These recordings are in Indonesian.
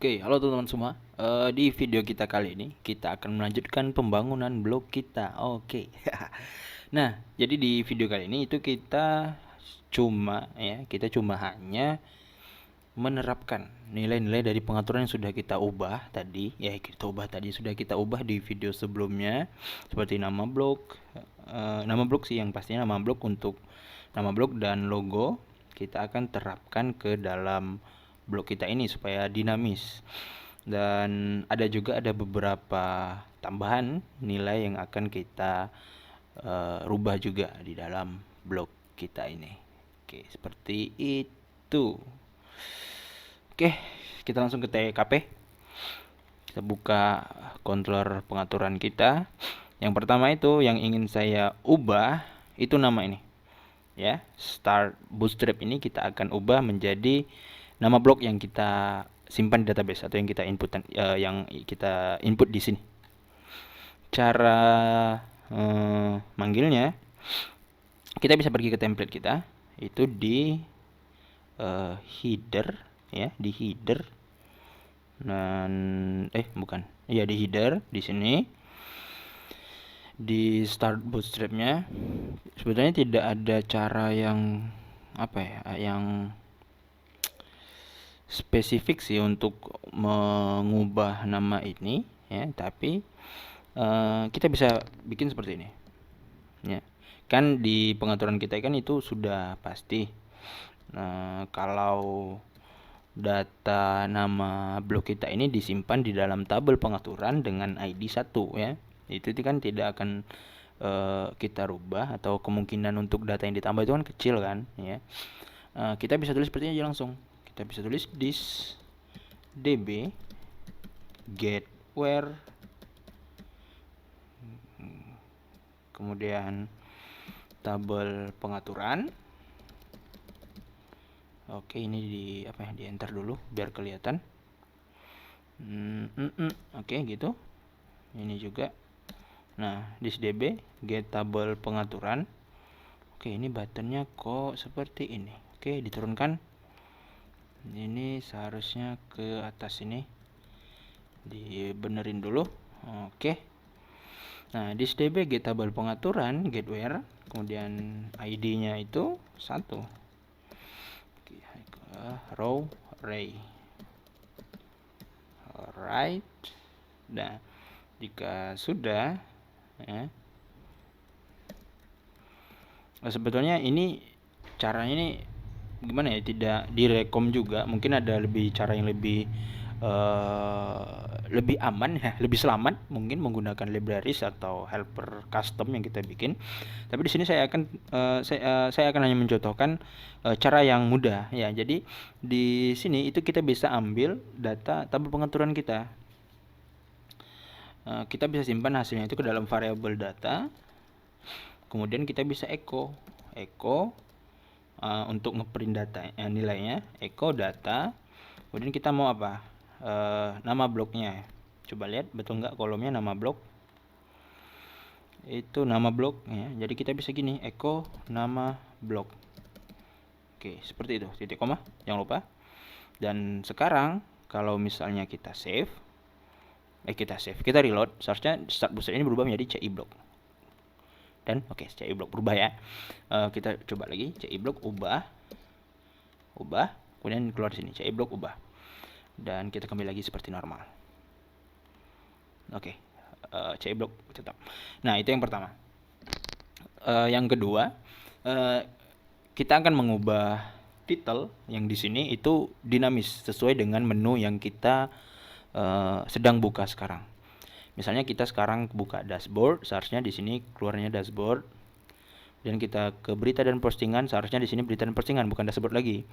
Oke, halo teman-teman semua. Di video kita kali ini kita akan melanjutkan pembangunan blog kita. Oke. Nah, jadi di video kali ini itu kita cuma hanya menerapkan nilai-nilai dari pengaturan yang sudah kita ubah tadi. Sudah kita ubah di video sebelumnya, seperti nama blog, yang pastinya nama blog untuk nama blog dan logo kita akan terapkan ke dalam blog kita ini supaya dinamis. Dan ada beberapa tambahan nilai yang akan kita rubah juga di dalam blog kita ini. Oke, seperti itu. Oke, kita langsung ke TKP. Kita buka controller pengaturan kita. Yang pertama itu yang ingin saya ubah itu nama ini. Ya, start bootstrap ini kita akan ubah menjadi nama blog yang kita simpan di database atau yang kita input di sini. Cara manggilnya, kita bisa pergi ke template kita, itu di header ya, di header. Dan di header di sini. Di start bootstrapnya sebetulnya tidak ada cara yang yang spesifik sih untuk mengubah nama ini ya, tapi kita bisa bikin seperti ini ya. Kan di pengaturan kita kan itu sudah pasti. Kalau data nama blog kita ini disimpan di dalam tabel pengaturan dengan ID 1 ya, itu kan tidak akan kita rubah, atau kemungkinan untuk data yang ditambah itu kan kecil kan ya. Kita bisa tulis seperti ini aja langsung. Kita bisa tulis this db get where, kemudian tabel pengaturan. Oke, ini di enter dulu biar kelihatan. Oke, gitu. Ini juga. Nah, this db get tabel pengaturan. Oke, ini buttonnya kok seperti ini. Oke, diturunkan. Ini seharusnya ke atas ini. Dibenerin dulu. Oke. Nah, this db get tabel pengaturan get where, kemudian ID-nya itu 1. Oke, row array. Alright. Nah, jika sudah ya. Sebetulnya ini caranya ini gimana ya, tidak direkom juga. Mungkin ada cara yang lebih aman ya, lebih selamat mungkin menggunakan libraries atau helper custom yang kita bikin. Tapi di sini saya akan hanya mencontohkan cara yang mudah ya. Jadi di sini itu kita bisa ambil data tabel pengaturan kita. Kita bisa simpan hasilnya itu ke dalam variabel data. Kemudian kita bisa echo untuk ngeprint data nilainya, echo data. Kemudian kita mau apa? Nama blognya. Coba lihat betul nggak kolomnya nama blog. Itu nama blog ya. Jadi kita bisa gini, echo nama blog. Oke, seperti itu. Titik koma, jangan lupa. Dan sekarang kalau misalnya kita reload, seharusnya start booster ini berubah menjadi CI block. Dan oke, CI block berubah ya. Kita coba lagi, CI block ubah, kemudian keluar sini, CI block ubah. Dan kita kembali lagi seperti normal. Oke, CI block tetap. Nah, itu yang pertama. Yang kedua, kita akan mengubah title yang di sini itu dinamis sesuai dengan menu yang kita sedang buka sekarang. Misalnya kita sekarang buka dashboard, seharusnya di sini keluarnya dashboard. Dan kita ke berita dan postingan, seharusnya di sini berita dan postingan, bukan dashboard lagi.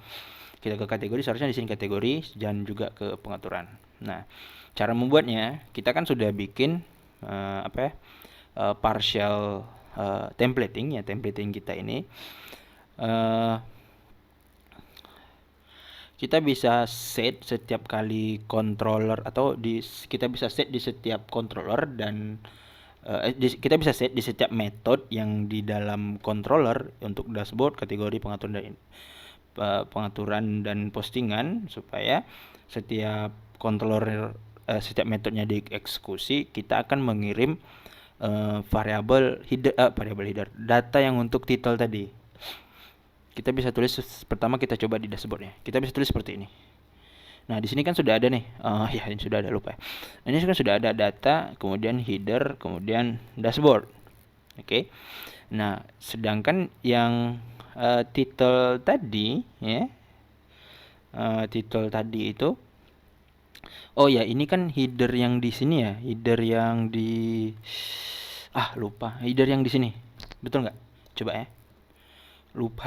Kita ke kategori, seharusnya di sini kategori, dan juga ke pengaturan. Nah, cara membuatnya, kita kan sudah bikin partial templating ya, templating kita ini. Kita bisa set setiap kali controller, atau kita bisa set di setiap controller, dan kita bisa set di setiap metode yang di dalam controller untuk dashboard, kategori, pengaturan dan postingan, supaya setiap controller setiap metodenya dieksekusi, kita akan mengirim variabel header data yang untuk title tadi. Kita bisa tulis pertama, kita coba di dashboardnya. Kita bisa tulis seperti ini. Nah, di sini kan sudah ada nih. Ya, ini sudah ada, lupa ya. Ini kan sudah ada data, kemudian header, kemudian dashboard. Oke. Nah, sedangkan yang title tadi ya. Title tadi itu, oh ya, ini kan header yang di sini ya, header yang di lupa, header yang di sini. Betul nggak? Coba ya. Lupa.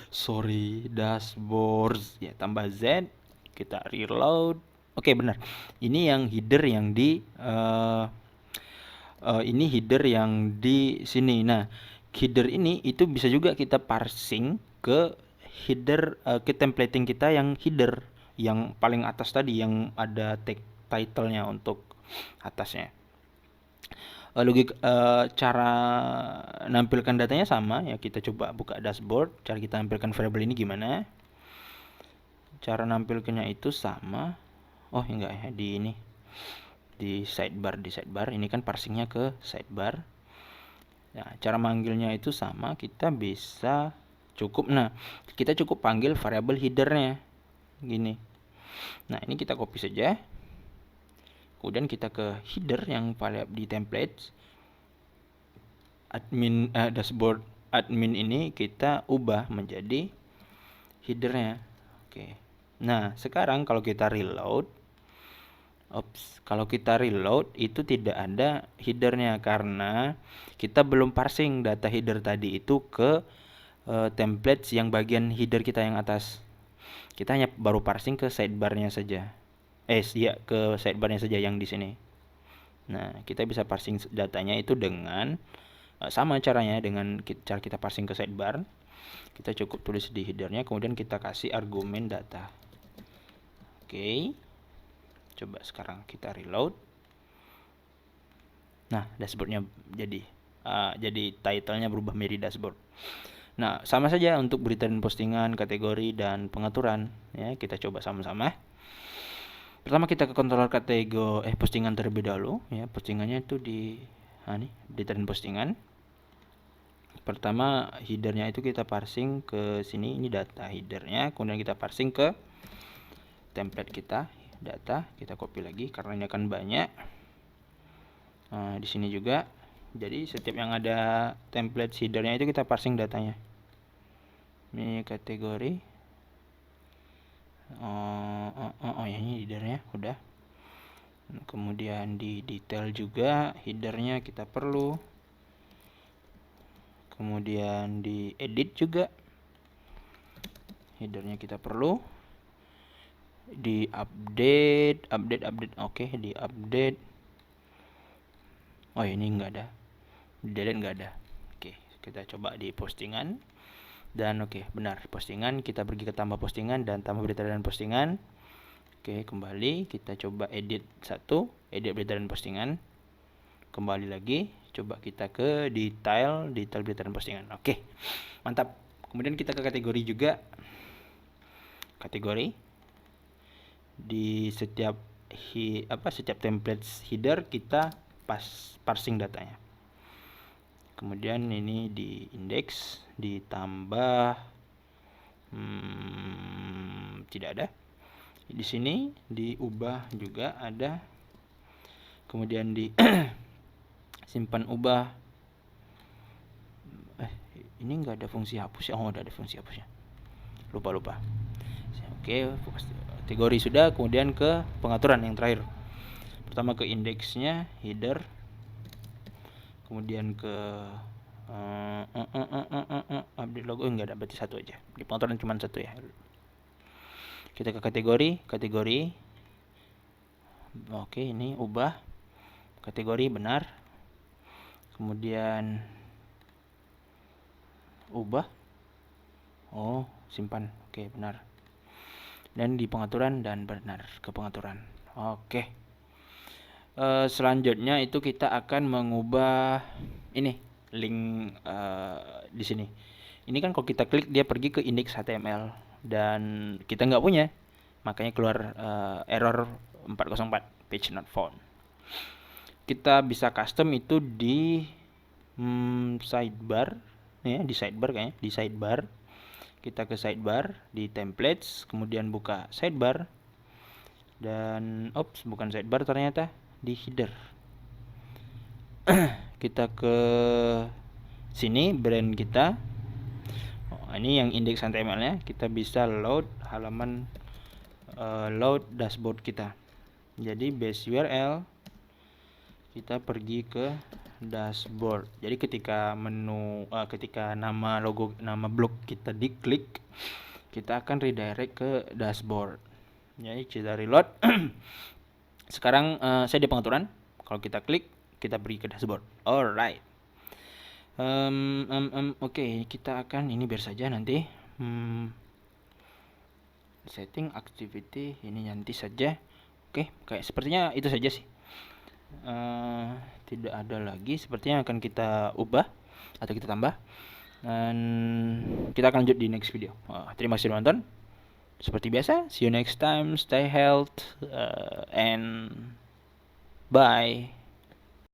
Sorry, dashboard ya, tambah Z, kita reload. Oke, benar. Ini yang header yang di ini header yang di sini. Nah, header ini itu bisa juga kita parsing ke header, ke templating kita yang header yang paling atas tadi, yang ada tag title-nya untuk atasnya. Cara nampilkan datanya sama ya, kita coba buka dashboard. Cara kita nampilkan variabel ini gimana? Cara nampilkannya itu sama. Oh enggak ya, di sidebar. Ini kan parsingnya ke sidebar. Nah, cara manggilnya itu sama. Kita bisa kita cukup panggil variabel headernya gini. Nah, ini kita copy saja. Kemudian kita ke header yang di templates admin, dashboard admin ini kita ubah menjadi headernya. Oke. Nah, sekarang kalau kita reload, itu tidak ada headernya karena kita belum parsing data header tadi itu ke templates yang bagian header kita yang atas. Kita hanya baru parsing ke sidebarnya saja. Ke sidebarnya saja yang di sini. Nah, kita bisa parsing datanya itu dengan sama caranya dengan cara kita parsing ke sidebar. Kita cukup tulis di headernya, kemudian kita kasih argumen data. Oke. Coba sekarang kita reload. Nah, dashboardnya jadi title-nya berubah menjadi dashboard. Nah, sama saja untuk berita dan postingan, kategori dan pengaturan ya. Kita coba sama-sama. Pertama kita ke controller kategori postingan terlebih dahulu ya. Postingannya itu di berita dan postingan. Pertama headernya itu kita parsing ke sini, ini data headernya, kemudian kita parsing ke template kita, data, kita copy lagi karena ini akan banyak. Di sini juga. Jadi setiap yang ada template headernya itu kita parsing datanya. Ini kategori. Ya, ini headernya udah. Kemudian di detail juga headernya kita perlu. Kemudian di edit juga headernya kita perlu. Di update. Oke, di update. Oh, ini enggak ada. Di delete enggak ada. Oke, kita coba di postingan. Dan oke, benar, postingan. Kita pergi ke tambah postingan dan tambah berita dan postingan. Oke, kembali kita coba edit edit berita dan postingan. Kembali lagi, coba kita ke detail berita dan postingan. Oke, mantap. Kemudian kita ke kategori juga. Kategori. Di setiap template header kita parsing datanya. Kemudian ini di index ditambah tidak ada. Di sini diubah juga ada. Kemudian di simpan ubah. Ini enggak ada fungsi hapus ya. Oh, ada fungsi hapusnya. Lupa. Oke, kategori sudah, kemudian ke pengaturan yang terakhir. Pertama ke indeksnya, header. Kemudian ke update logo, enggak ada, berarti satu aja. Di pengaturan cuma satu ya. Kita ke kategori. Oke, ini ubah. Kategori benar. Kemudian ubah. Oh, simpan. Oke, benar. Dan di pengaturan dan benar ke pengaturan. Oke. Selanjutnya itu kita akan mengubah ini link di sini. Ini kan kalau kita klik dia pergi ke index HTML dan kita nggak punya, makanya keluar error 404 page not found. Kita bisa custom itu di sidebar ya, di sidebar kayaknya, di sidebar. Kita ke sidebar, di templates, kemudian buka sidebar, dan bukan sidebar ternyata, di header. Kita ke sini, brand kita. Ini yang index HTML-nya. Kita bisa load halaman, load dashboard kita. Jadi base URL, kita pergi ke dashboard. Jadi ketika ketika nama blog kita diklik, kita akan redirect ke dashboard. Jadi kita reload. Sekarang saya di pengaturan. Kalau kita klik, kita pergi ke dashboard. Alright. Oke, kita akan ini biar saja nanti. Setting activity ini nanti saja. Oke, kayak sepertinya itu saja sih. Tidak ada lagi sepertinya akan kita ubah atau kita tambah, dan kita akan lanjut di next video. Terima kasih nonton. Seperti biasa, see you next time, stay healthy, and bye.